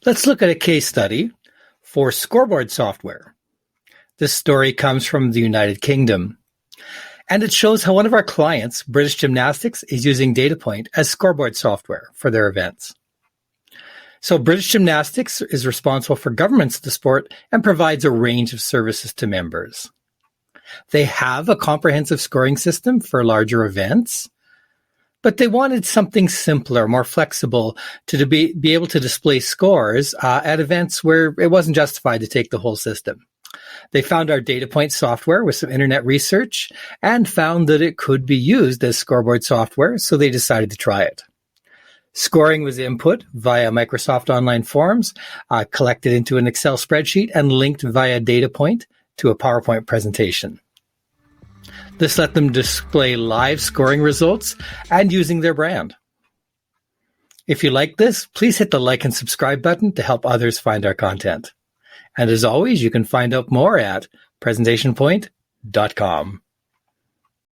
Let's look at a case study for Scoreboard software. This story comes from the United Kingdom, and it shows how one of our clients, British Gymnastics, is using DataPoint as Scoreboard software for their events. So British Gymnastics is responsible for governance of the sport and provides a range of services to members. They have a comprehensive scoring system for larger events, but they wanted something simpler, more flexible to be able to display scores at events where it wasn't justified to take the whole system. They found our DataPoint software with some internet research and found that it could be used as Scoreboard software, so they decided to try it. Scoring was input via Microsoft Online Forms, collected into an Excel spreadsheet, and linked via DataPoint to a PowerPoint presentation. This let them display live scoring results and using their brand. If you like this, please hit the like and subscribe button to help others find our content. And as always, you can find out more at PresentationPoint.com.